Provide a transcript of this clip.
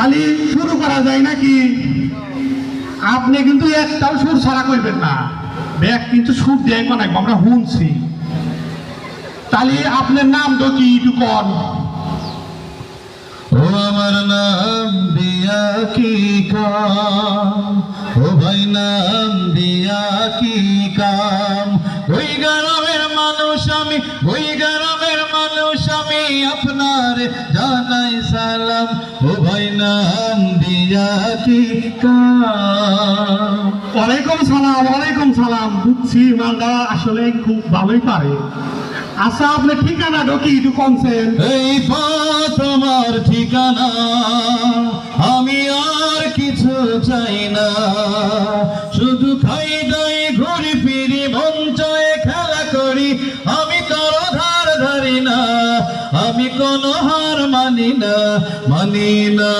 তাহলে শুরু করা যায় নাকি? আপনি কিন্তু একটাও সুর ছাড়া করবেন না, ব্যাগ কিন্তু সুর দিয়ে বানাইব, আমরা শুনছি। তাহলে আপনার নাম তো কি একটু কন। ও আমার নাম দিয়া কি কাম, ও ভাই নাম দিয়া কি কাম, ওই গ্রামের মানুষ আমি, ওই গ্রামের মানুষ আমি, আপনার জানাই সালাম, ও ভাই নাম দিয়া কি কাম। ওয়ালাইকুম সালাম, ওয়ালাইকুম সালাম। বুঝছি মালটা আসলে খুব ভালোই পারে। আচ্ছা আপনার ঠিকানা কি একটু কনছেন? এই পথ আমার ঠিকানা, আমি আর কিছু চাই না, শুধু খাই দাই ঘুরি ফিরি মন চায় খেলা করি, আমি কারো ধার ধারি না, আমি কোনো হার মানি না, মানি না।